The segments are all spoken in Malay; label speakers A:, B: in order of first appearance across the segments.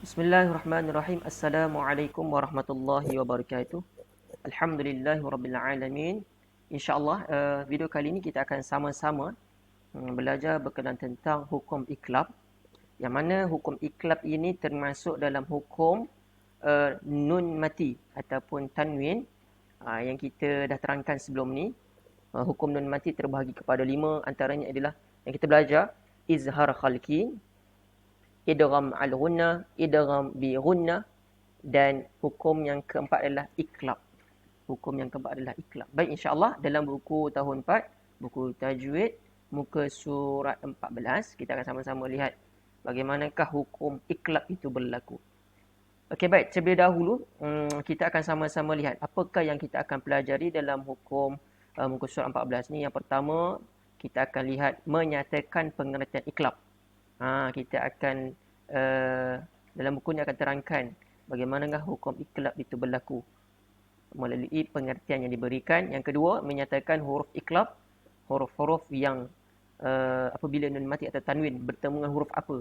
A: Bismillahirrahmanirrahim. Assalamualaikum warahmatullahi wabarakatuh. Alhamdulillahirabbil alamin. InsyaAllah video kali ini kita akan sama-sama belajar berkenaan tentang hukum iklab. Yang mana hukum iklab ini termasuk dalam hukum nun mati ataupun tanwin yang kita dah terangkan sebelum ni. Hukum nun mati terbahagi kepada 5, antaranya adalah yang kita belajar izhar khalqi, idgham al-ghunnah, idgham bi ghunnah, dan hukum yang keempat adalah iklab. Hukum yang keempat adalah iklab. Baik, insya-Allah dalam buku tahun 4, buku tajwid, muka surat 14, kita akan sama-sama lihat bagaimanakah hukum iklab itu berlaku. Okey, baik, terlebih dahulu kita akan sama-sama lihat apakah yang kita akan pelajari dalam hukum muka surat 14 ni. Yang pertama, kita akan lihat menyatakan pengertian iklab. Kita akan dalam buku ni akan terangkan bagaimanakah hukum iklab itu berlaku melalui pengertian yang diberikan. Yang kedua, menyatakan huruf iklab, huruf-huruf yang apabila nun mati atau tanwin bertemu dengan huruf apa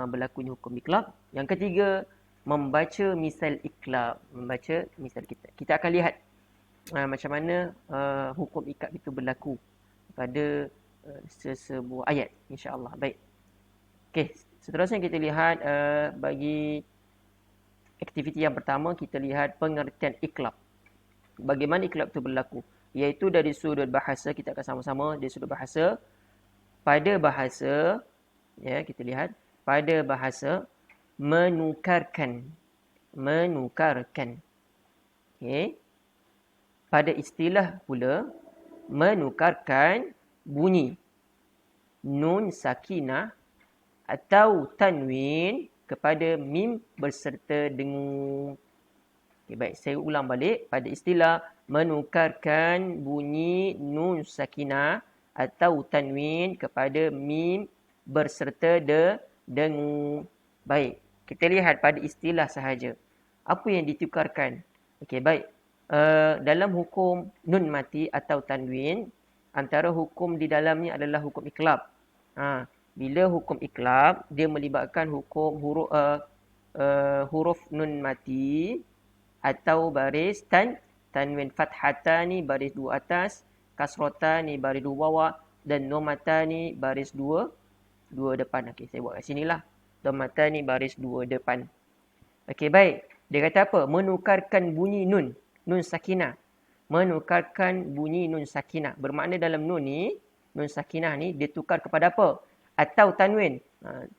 A: berlakunya hukum iklab. Yang ketiga, membaca misal iklab, membaca misal kita akan lihat macam mana hukum iklab itu berlaku pada sesebuah ayat, insya-Allah. Baik. Okey, seterusnya kita lihat bagi aktiviti yang pertama, kita lihat pengertian iklab. Bagaimana iklab itu berlaku? Iaitu dari sudut bahasa, kita akan sama-sama dari sudut bahasa. Pada bahasa, ya, kita lihat pada bahasa menukarkan. Okey. Pada istilah pula menukarkan bunyi nun sakinah atau tanwin kepada mim berserta dengung. Okay, baik, saya ulang balik. Pada istilah menukarkan bunyi nun sakinah atau tanwin kepada mim berserta dengung. Baik, kita lihat pada istilah sahaja. Apa yang ditukarkan? Okey, baik. Dalam hukum nun mati atau tanwin, antara hukum di dalamnya adalah hukum iklab. Bila hukum iklab, dia melibatkan hukum huruf nun mati atau baris tanwin fathatani baris 2 atas, kasratani baris 2 bawah, dan dhammatani baris 2 depan. Okey, saya buat kat sinilah. Dhammatani baris 2 depan. Okey, baik. Dia kata apa? Menukarkan bunyi nun sakinah. Menukarkan bunyi nun sakinah. Bermakna dalam nun ni, nun sakinah ni dia tukar kepada apa? Atau tanwin.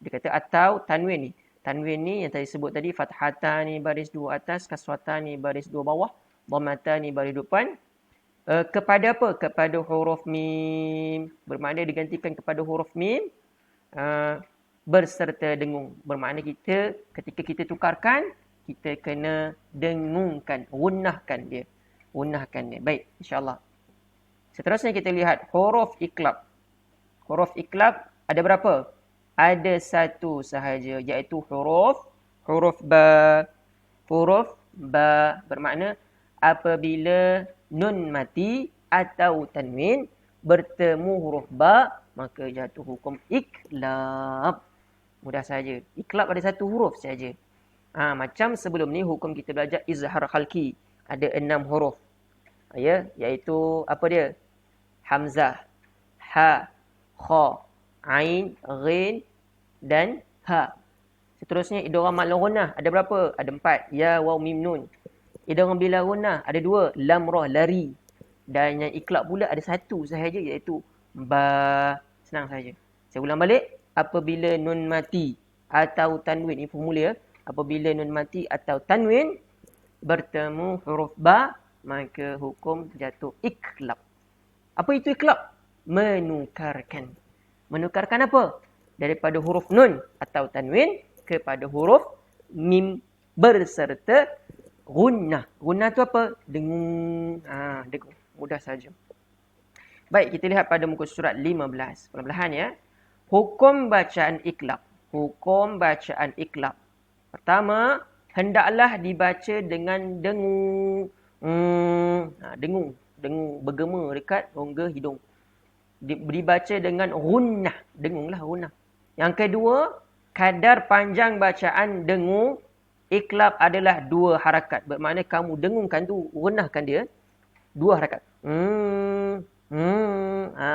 A: Dia kata atau tanwin ni. Tanwin ni yang tadi sebut tadi, fathatani baris 2 atas, kasratani baris 2 bawah, dhammatani baris depan. Kepada apa? Kepada huruf mim. Bermakna digantikan kepada huruf mim berserta dengung. Bermakna kita ketika kita tukarkan, kita kena dengungkan, gunnahkan dia. Baik, insya-Allah. Seterusnya kita lihat huruf iklab. Huruf iklab ada berapa? Ada satu sahaja, iaitu huruf ba. Huruf ba bermakna apabila nun mati atau tanwin bertemu huruf ba, maka jatuh hukum iklab. Mudah saja. Iklab ada satu huruf saja. Macam sebelum ni hukum kita belajar izhar khalqi. Ada 6 huruf. Ya, iaitu apa dia? Hamzah, ha, kha, ain, ghin dan ha. Seterusnya idgham al-ghunnah ada berapa? Ada 4. Ya, waw, mim, nun. Idgham bila ghunnah ada 2. Lam, ra, lari. Dan yang iklab pula ada satu sahaja, iaitu ba. Senang saja. Saya ulang balik. Apabila nun mati atau tanwin, ini formula. Apabila nun mati atau tanwin bertemu huruf ba, maka hukum jatuh iklab. Apa itu iklab? Menukarkan. Menukarkan apa? Daripada huruf nun atau tanwin kepada huruf mim berserta gunnah. Gunnah tu apa? Dengung. Dengung. Mudah saja. Baik, kita lihat pada muka surat 15. Perlahan ya. Hukum bacaan iklab. Hukum bacaan iklab. Pertama, hendaklah dibaca dengan dengung. Dengung bergema dekat rongga hidung. Dibaca dengan gunnah. Dengunglah gunnah. Yang kedua, kadar panjang bacaan dengung iqlab adalah 2 harakat. Bermakna kamu dengungkan tu, renahkan dia 2 harakat.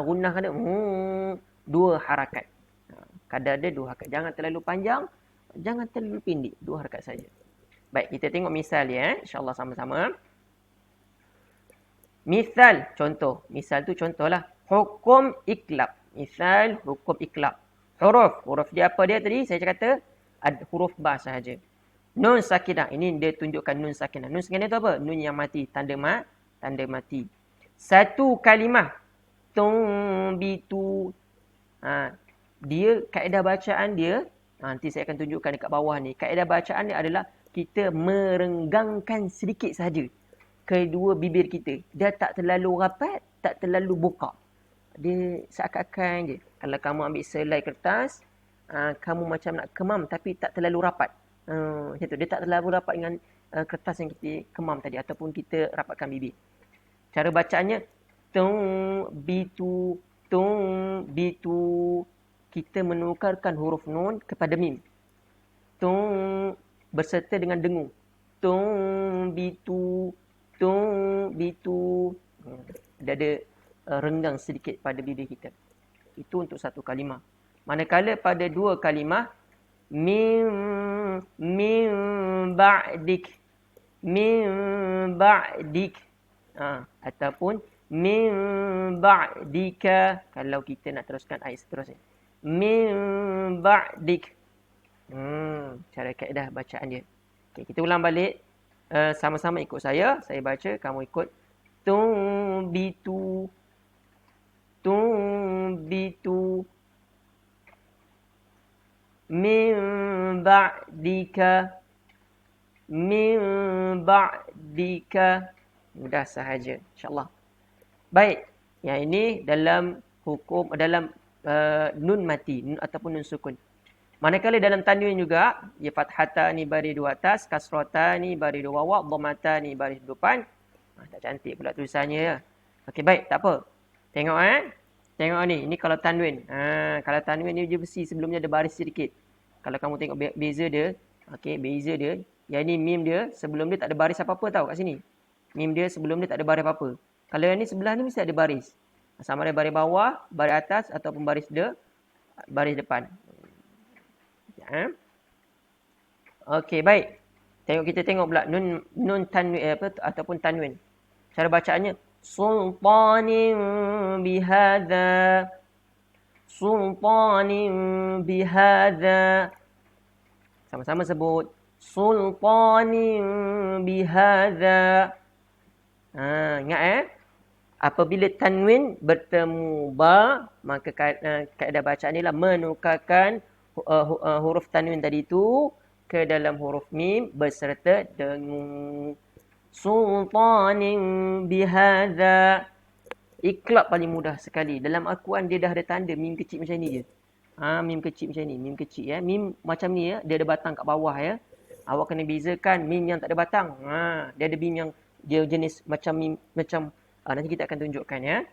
A: Renahkan dia 2 harakat. Kadar dia 2 harakat. Jangan terlalu panjang, jangan terlalu pendek. 2 harakat saja. Baik, kita tengok misal ya. InsyaAllah sama-sama. Misal, contoh. Misal tu contohlah. Hukum iqlab. Misal, hukum iqlab. Huruf dia apa dia tadi? Saya kata huruf ba sahaja. Nun sakinah. Ini dia tunjukkan nun sakinah. Nun sakinah itu apa? Nun yang mati. Tanda mati. Satu kalimah. Tumbitu. Dia, kaedah bacaan dia. Nanti saya akan tunjukkan dekat bawah ni. Kaedah bacaan dia adalah kita merenggangkan sedikit sahaja kedua bibir kita. Dia tak terlalu rapat, tak terlalu buka. Dia seakan-akan je. Kalau kamu ambil selai kertas, kamu macam nak kemam tapi tak terlalu rapat. Macam tu. Dia tak terlalu rapat dengan kertas yang kita kemam tadi. Ataupun kita rapatkan bibir. Cara bacaannya, tumbitu. Kita menukarkan huruf nun kepada mim. Berserta dengan dengung. Tumbitu. Dia ada renggang sedikit pada bibir kita. Itu untuk satu kalimah. Manakala pada 2 kalimah, min ba'dik. Ataupun min ba'dika. Kalau kita nak teruskan ayat seterusnya. Min ba'dik. Cara kaedah bacaan dia. Okay, kita ulang balik. Sama-sama ikut saya. Saya baca, kamu ikut. Tumbitu. Min ba'dika. Mudah sahaja, insyaAllah. Baik. Yang ini dalam hukum, dalam nun mati. Nun ataupun nun sukun. Manakala dalam tanwin juga, ya fathata ni baris 2 atas, kasrata ni baris 2 bawah, dhammata ni baris 2 depan. Tak cantik pula tulisannya ya. Okey, baik, tak apa. Tengok Tengok ni, ini kalau tanwin. Kalau tanwin ni dia besi, sebelumnya ada baris sedikit. Kalau kamu tengok beza dia, okey, beza dia, yang ni mim dia, sebelum dia tak ada baris apa-apa tau kat sini. Mim dia sebelum dia tak ada baris apa-apa. Kalau yang ni sebelah ni mesti ada baris. Sama ada baris bawah, baris atas ataupun baris depan. Okey, baik. Kita tengok pula nun tanwin ataupun tanwin. Cara bacaannya sultanin bihadza. Sama-sama sebut sultanin bihadza. Ingat apabila tanwin bertemu ba, maka kaedah bacaan ni lah menukarkan huruf tanwin tadi tu ke dalam huruf mim berserta dengung. Sultanin bihadza. Iqlab paling mudah sekali. Dalam Al-Quran dia dah ada tanda mim kecil macam ni je. Mim kecil macam ni, mim kecil ya. Mim macam ni ya, dia ada batang kat bawah ya. Awak kena bezakan mim yang tak ada batang. Dia ada mim yang dia jenis macam mim nanti kita akan tunjukkan ya.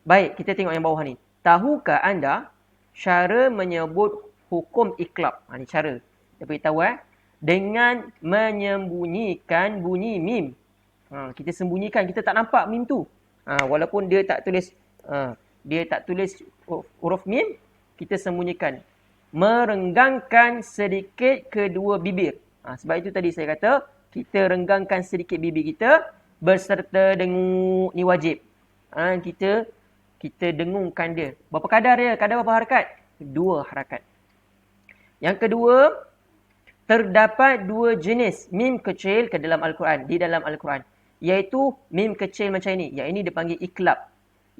A: Baik, kita tengok yang bawah ni. Tahukah anda cara menyebut hukum iqlab? Ni cara. Dia beritahu dengan menyembunyikan bunyi mim. Kita sembunyikan, kita tak nampak mim tu. Walaupun dia tak tulis huruf mim, kita sembunyikan. Merenggangkan sedikit kedua bibir. Sebab itu tadi saya kata, kita renggangkan sedikit bibir kita berserta dengung. Ni wajib. Kita dengungkan dia. Berapa kadar dia? Kadar berapa harakat? 2 harakat. Yang kedua, terdapat 2 jenis mim kecil ke dalam Al-Quran. Di dalam Al-Quran. Iaitu mim kecil macam ini. Yang ini dipanggil iqlab.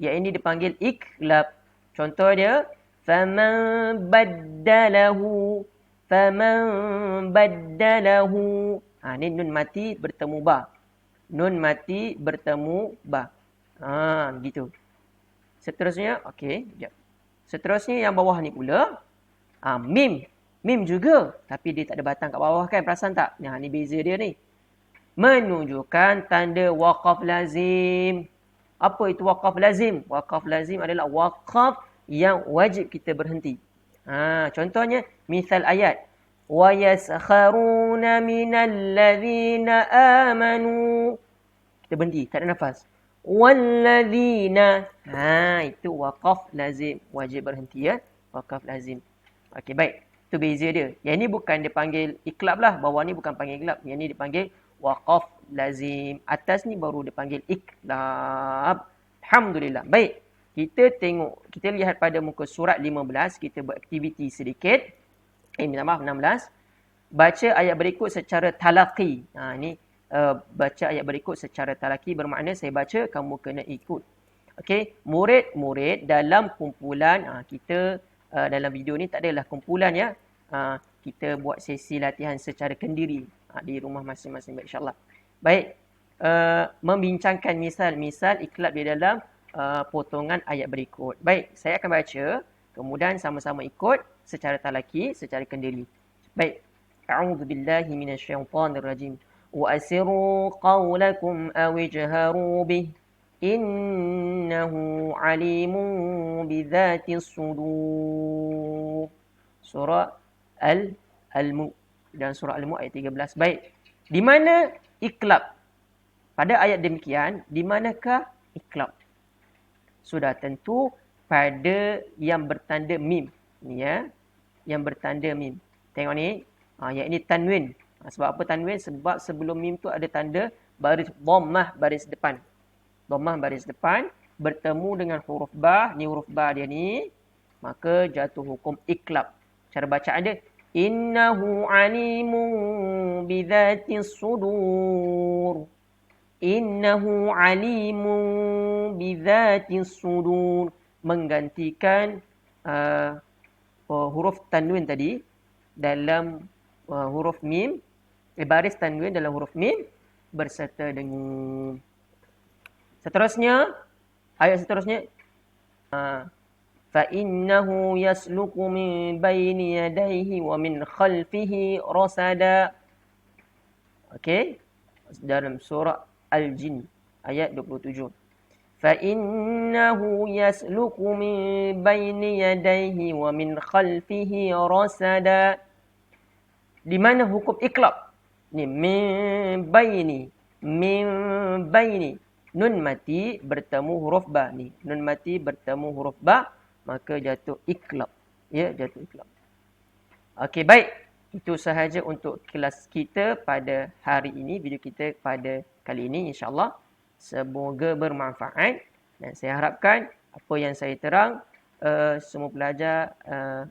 A: Yang ini dipanggil iqlab. Contoh dia. Faman baddalahu. Ni nun mati bertemu ba. Nun mati bertemu ba. Gitu. Seterusnya. Okey. Seterusnya yang bawah ni pula. Mim. Mim juga. Tapi dia tak ada batang kat bawah kan. Perasan tak? Ni beza dia ni. Menunjukkan tanda waqaf lazim. Apa itu waqaf lazim? Waqaf lazim adalah waqaf yang wajib kita berhenti. Contohnya Misal ayat. وَيَسْخَرُونَ مِنَ الَّذِينَ آمَنُوا. Kita berhenti, tak ada nafas. وَالَّذِينَ. Itu waqaf lazim. Wajib berhenti ya. Waqaf lazim. Okey, baik. Itu beza dia. Yang ni bukan dia panggil iklab lah. Bawah ni bukan panggil iklab. Yang ni dipanggil waqaf lazim. Atas ni baru dipanggil iklab. Alhamdulillah. Baik. Kita tengok. Kita lihat pada muka surat 15. Kita buat aktiviti sedikit. Minta maaf, 16. Baca ayat berikut secara talaqi. Ni baca ayat berikut secara talaqi bermakna saya baca, kamu kena ikut. Okey, murid-murid dalam kumpulan, kita dalam video ni tak adalah kumpulan ya. Kita buat sesi latihan secara kendiri di rumah masing-masing, insya-Allah. Baik, membincangkan misal-misal iklab di dalam potongan ayat berikut. Baik, saya akan baca, kemudian sama-sama ikut secara talaqi, secara kendiri. Baik. A'udzu billahi minasyaitonir rajim. Wa asirru qawlakum aw ijharu bih. Innahu alimun bidzatis sudur. Surah Al-Mulk dan surah Al-Mulk ayat 13. Baik. Di mana iklab? Pada ayat demikian, di manakah iklab? Sudah tentu pada yang bertanda mim. Ni ya. Yang bertanda mim. Tengok ni. Yang ini tanwin. Sebab apa tanwin? Sebab sebelum mim tu ada tanda baris dhammah baris depan. Dhammah baris depan bertemu dengan huruf ba. Ni huruf ba dia ni. Maka jatuh hukum iklab. Cara bacaan dia. Innahu alimun bidzatis sudur. Innahu alimun bidzatis sudur. Menggantikan huruf tanwin tadi dalam huruf mim, baris tanwin dalam huruf mim berserta dengan seterusnya, ayat seterusnya, fa innahu yasluku min baini yadayhi wa min khalfihi rasada. Okey, dalam surah Al-Jin ayat 27. Fa innahu yasluku min baini yadayhi wa min khalfihi rasada. Di mana hukum iklab? Ni min baini. Min baini. Nun mati bertemu huruf ba ni. Nun mati bertemu huruf ba, maka jatuh iklab. Ya, jatuh iklab. Okey, baik. Itu sahaja untuk kelas kita pada hari ini, video kita pada kali ini, insya-Allah. Semoga bermanfaat dan saya harapkan apa yang saya terang semua pelajar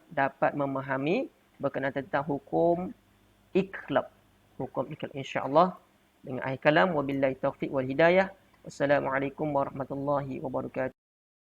A: dapat memahami berkenaan tentang hukum iklab. Hukum iklab, insya-Allah. Dengan akhir kalam, wabillahi taufiq wal hidayah. Wassalamualaikum warahmatullahi wabarakatuh.